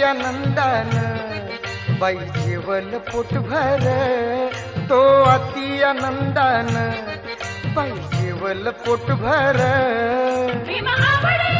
आनंदान बाई जेवल पोटभर, तो अति आनंदान बाई जेवल पोटभर. भीमा आवडे